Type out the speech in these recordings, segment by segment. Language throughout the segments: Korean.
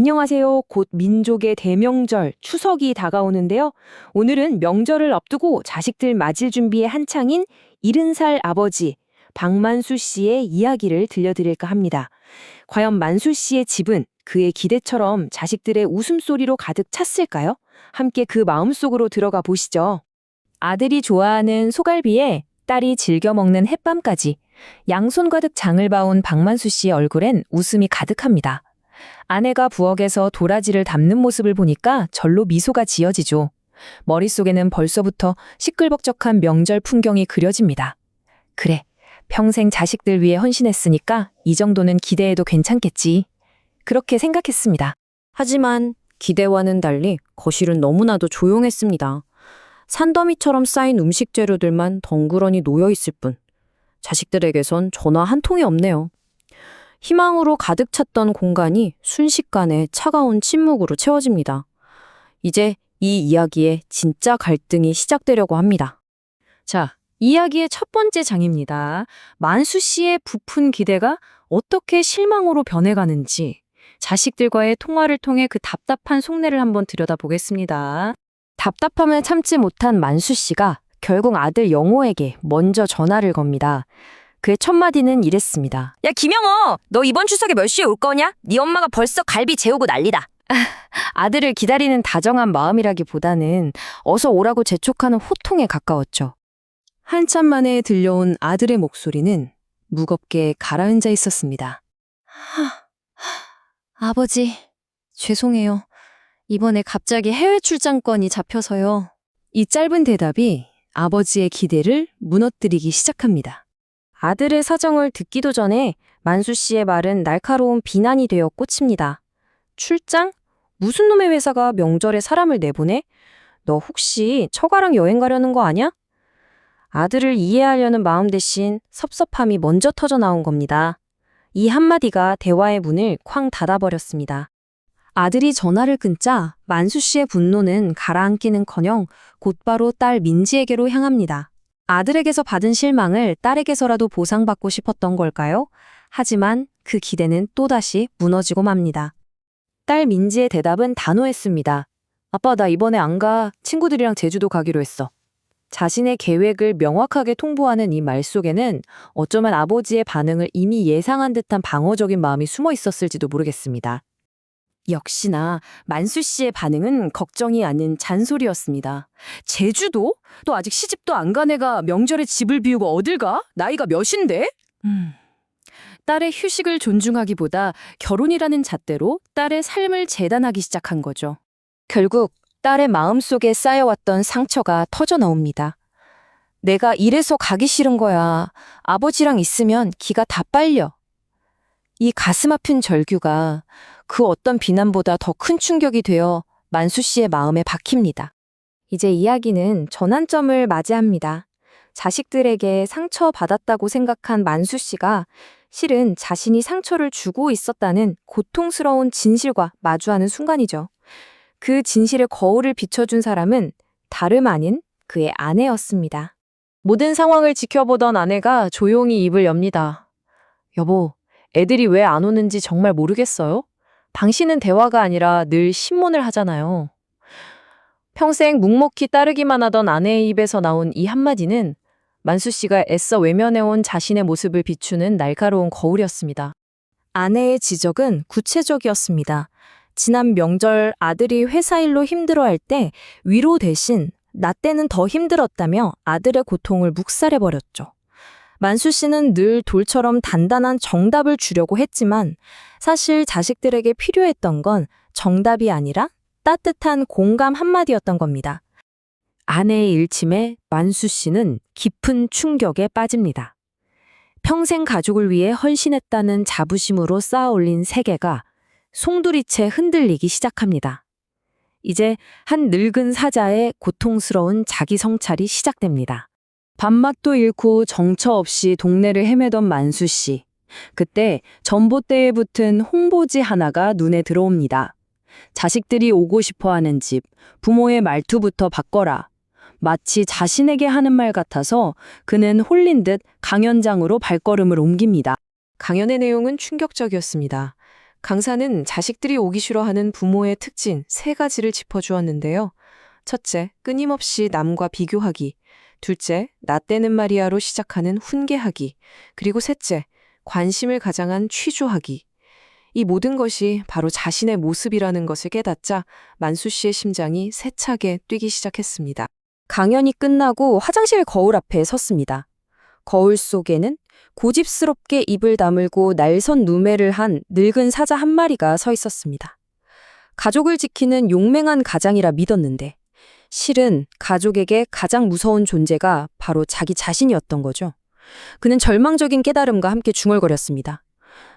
안녕하세요. 곧 민족의 대명절, 추석이 다가오는데요. 오늘은 명절을 앞두고 자식들 맞을 준비에 한창인 70살 아버지, 박만수 씨의 이야기를 들려드릴까 합니다. 과연 만수 씨의 집은 그의 기대처럼 자식들의 웃음소리로 가득 찼을까요? 함께 그 마음속으로 들어가 보시죠. 아들이 좋아하는 소갈비에 딸이 즐겨 먹는 햇밤까지 양손 가득 장을 봐온 박만수 씨의 얼굴엔 웃음이 가득합니다. 아내가 부엌에서 도라지를 담는 모습을 보니까 절로 미소가 지어지죠. 머릿속에는 벌써부터 시끌벅적한 명절 풍경이 그려집니다. 그래, 평생 자식들 위해 헌신했으니까 이 정도는 기대해도 괜찮겠지. 그렇게 생각했습니다. 하지만 기대와는 달리 거실은 너무나도 조용했습니다. 산더미처럼 쌓인 음식 재료들만 덩그러니 놓여 있을 뿐. 자식들에게선 전화 한 통이 없네요. 희망으로 가득 찼던 공간이 순식간에 차가운 침묵으로 채워집니다. 이제 이 이야기에 진짜 갈등이 시작되려고 합니다. 자, 이야기의 첫 번째 장입니다. 만수 씨의 부푼 기대가 어떻게 실망으로 변해가는지 자식들과의 통화를 통해 그 답답한 속내를 한번 들여다보겠습니다. 답답함을 참지 못한 만수 씨가 결국 아들 영호에게 먼저 전화를 겁니다. 그의 첫 마디는 이랬습니다. 야, 김영호! 너 이번 추석에 몇 시에 올 거냐? 네 엄마가 벌써 갈비 재우고 난리다. 아들을 기다리는 다정한 마음이라기보다는 어서 오라고 재촉하는 호통에 가까웠죠. 한참 만에 들려온 아들의 목소리는 무겁게 가라앉아 있었습니다. 아버지, 죄송해요. 이번에 갑자기 해외 출장권이 잡혀서요. 이 짧은 대답이 아버지의 기대를 무너뜨리기 시작합니다. 아들의 사정을 듣기도 전에 만수 씨의 말은 날카로운 비난이 되어 꽂힙니다. 출장? 무슨 놈의 회사가 명절에 사람을 내보내? 너 혹시 처가랑 여행 가려는 거 아냐? 아들을 이해하려는 마음 대신 섭섭함이 먼저 터져 나온 겁니다. 이 한마디가 대화의 문을 쾅 닫아버렸습니다. 아들이 전화를 끊자 만수 씨의 분노는 가라앉기는커녕 곧바로 딸 민지에게로 향합니다. 아들에게서 받은 실망을 딸에게서라도 보상받고 싶었던 걸까요? 하지만 그 기대는 또다시 무너지고 맙니다. 딸 민지의 대답은 단호했습니다. 아빠, 나 이번에 안 가. 친구들이랑 제주도 가기로 했어. 자신의 계획을 명확하게 통보하는 이 말 속에는 어쩌면 아버지의 반응을 이미 예상한 듯한 방어적인 마음이 숨어 있었을지도 모르겠습니다. 역시나 만수 씨의 반응은 걱정이 아닌 잔소리였습니다. 제주도? 너 아직 시집도 안 간 애가 명절에 집을 비우고 어딜 가? 나이가 몇인데? 딸의 휴식을 존중하기보다 결혼이라는 잣대로 딸의 삶을 재단하기 시작한 거죠. 결국 딸의 마음속에 쌓여왔던 상처가 터져 나옵니다. 내가 이래서 가기 싫은 거야. 아버지랑 있으면 기가 다 빨려. 이 가슴 아픈 절규가 그 어떤 비난보다 더 큰 충격이 되어 만수 씨의 마음에 박힙니다. 이제 이야기는 전환점을 맞이합니다. 자식들에게 상처받았다고 생각한 만수 씨가 실은 자신이 상처를 주고 있었다는 고통스러운 진실과 마주하는 순간이죠. 그 진실의 거울을 비춰준 사람은 다름 아닌 그의 아내였습니다. 모든 상황을 지켜보던 아내가 조용히 입을 엽니다. 여보, 애들이 왜 안 오는지 정말 모르겠어요? 당신은 대화가 아니라 늘 신문을 하잖아요. 평생 묵묵히 따르기만 하던 아내의 입에서 나온 이 한마디는 만수 씨가 애써 외면해온 자신의 모습을 비추는 날카로운 거울이었습니다. 아내의 지적은 구체적이었습니다. 지난 명절 아들이 회사 일로 힘들어할 때 위로 대신 나 때는 더 힘들었다며 아들의 고통을 묵살해버렸죠. 만수 씨는 늘 돌처럼 단단한 정답을 주려고 했지만 사실 자식들에게 필요했던 건 정답이 아니라 따뜻한 공감 한마디였던 겁니다. 아내의 일침에 만수 씨는 깊은 충격에 빠집니다. 평생 가족을 위해 헌신했다는 자부심으로 쌓아올린 세계가 송두리째 흔들리기 시작합니다. 이제 한 늙은 사자의 고통스러운 자기 성찰이 시작됩니다. 밥맛도 잃고 정처 없이 동네를 헤매던 만수 씨. 그때 전봇대에 붙은 홍보지 하나가 눈에 들어옵니다. 자식들이 오고 싶어하는 집, 부모의 말투부터 바꿔라. 마치 자신에게 하는 말 같아서 그는 홀린 듯 강연장으로 발걸음을 옮깁니다. 강연의 내용은 충격적이었습니다. 강사는 자식들이 오기 싫어하는 부모의 특징 3가지를 짚어주었는데요. 첫째, 끊임없이 남과 비교하기. 둘째, 나 때는 말이야로 시작하는 훈계하기. 그리고 셋째, 관심을 가장한 취조하기. 이 모든 것이 바로 자신의 모습이라는 것을 깨닫자 만수 씨의 심장이 세차게 뛰기 시작했습니다. 강연이 끝나고 화장실 거울 앞에 섰습니다. 거울 속에는 고집스럽게 입을 다물고 날선 눈매를 한 늙은 사자 한 마리가 서 있었습니다. 가족을 지키는 용맹한 가장이라 믿었는데 실은 가족에게 가장 무서운 존재가 바로 자기 자신이었던 거죠. 그는 절망적인 깨달음과 함께 중얼거렸습니다.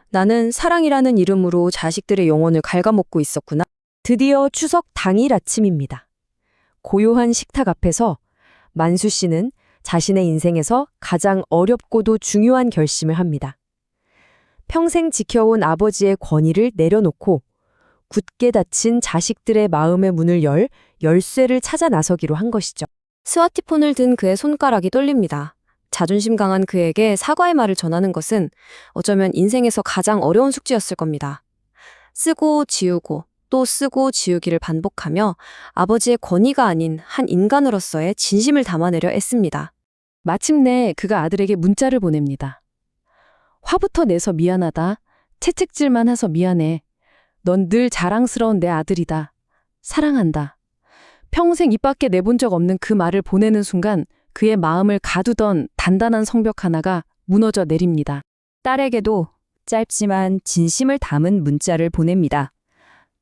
나는 사랑이라는 이름으로 자식들의 영혼을 갉아먹고 있었구나. 드디어 추석 당일 아침입니다. 고요한 식탁 앞에서 만수 씨는 자신의 인생에서 가장 어렵고도 중요한 결심을 합니다. 평생 지켜온 아버지의 권위를 내려놓고 굳게 닫힌 자식들의 마음의 문을 열 열쇠를 찾아 나서기로 한 것이죠. 스마트폰을 든 그의 손가락이 떨립니다. 자존심 강한 그에게 사과의 말을 전하는 것은 어쩌면 인생에서 가장 어려운 숙제였을 겁니다. 쓰고 지우고 또 쓰고 지우기를 반복하며 아버지의 권위가 아닌 한 인간으로서의 진심을 담아내려 애씁니다. 마침내 그가 아들에게 문자를 보냅니다. 화부터 내서 미안하다. 채찍질만 해서 미안해. 넌 늘 자랑스러운 내 아들이다. 사랑한다. 평생 입 밖에 내본 적 없는 그 말을 보내는 순간 그의 마음을 가두던 단단한 성벽 하나가 무너져 내립니다. 딸에게도 짧지만 진심을 담은 문자를 보냅니다.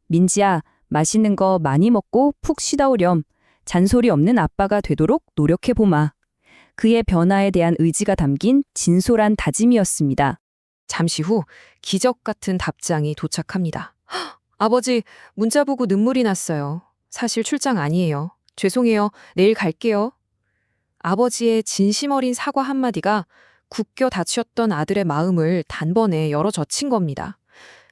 민지야, 맛있는 거 많이 먹고 푹 쉬다 오렴. 잔소리 없는 아빠가 되도록 노력해보마. 그의 변화에 대한 의지가 담긴 진솔한 다짐이었습니다. 잠시 후 기적 같은 답장이 도착합니다. 아버지, 문자 보고 눈물이 났어요. 사실 출장 아니에요. 죄송해요. 내일 갈게요. 아버지의 진심 어린 사과 한마디가 굳겨 닫혔던 아들의 마음을 단번에 열어 젖힌 겁니다.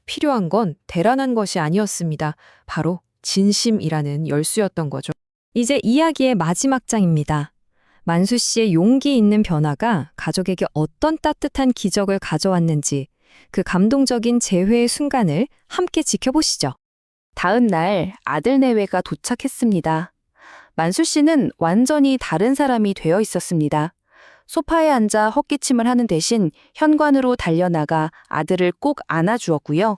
필요한 건 대란한 것이 아니었습니다. 바로 진심이라는 열쇠였던 거죠. 이제 이야기의 마지막 장입니다. 만수 씨의 용기 있는 변화가 가족에게 어떤 따뜻한 기적을 가져왔는지 그 감동적인 재회의 순간을 함께 지켜보시죠. 다음 날 아들 내외가 도착했습니다. 만수 씨는 완전히 다른 사람이 되어 있었습니다. 소파에 앉아 헛기침을 하는 대신 현관으로 달려나가 아들을 꼭 안아주었고요.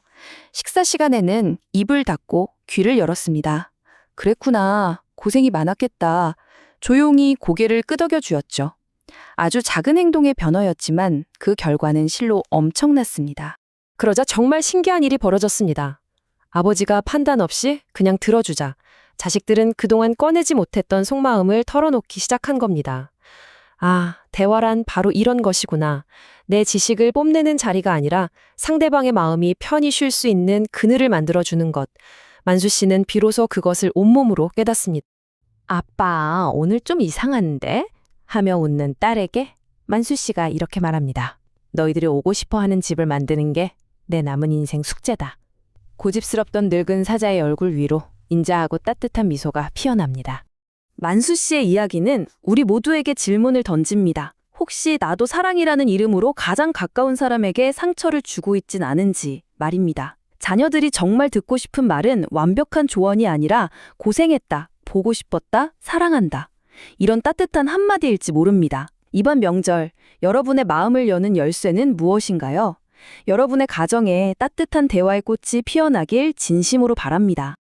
식사 시간에는 입을 닫고 귀를 열었습니다. 그랬구나. 고생이 많았겠다. 조용히 고개를 끄덕여 주었죠. 아주 작은 행동의 변화였지만 그 결과는 실로 엄청났습니다. 그러자 정말 신기한 일이 벌어졌습니다. 아버지가 판단 없이 그냥 들어주자 자식들은 그동안 꺼내지 못했던 속마음을 털어놓기 시작한 겁니다. 아, 대화란 바로 이런 것이구나. 내 지식을 뽐내는 자리가 아니라 상대방의 마음이 편히 쉴 수 있는 그늘을 만들어주는 것. 만수 씨는 비로소 그것을 온몸으로 깨닫습니다. 아빠, 오늘 좀 이상한데? 하며 웃는 딸에게 만수 씨가 이렇게 말합니다. 너희들이 오고 싶어 하는 집을 만드는 게 내 남은 인생 숙제다. 고집스럽던 늙은 사자의 얼굴 위로 인자하고 따뜻한 미소가 피어납니다. 만수 씨의 이야기는 우리 모두에게 질문을 던집니다. 혹시 나도 사랑이라는 이름으로 가장 가까운 사람에게 상처를 주고 있진 않은지 말입니다. 자녀들이 정말 듣고 싶은 말은 완벽한 조언이 아니라 고생했다, 보고 싶었다, 사랑한다. 이런 따뜻한 한마디일지 모릅니다. 이번 명절, 여러분의 마음을 여는 열쇠는 무엇인가요? 여러분의 가정에 따뜻한 대화의 꽃이 피어나길 진심으로 바랍니다.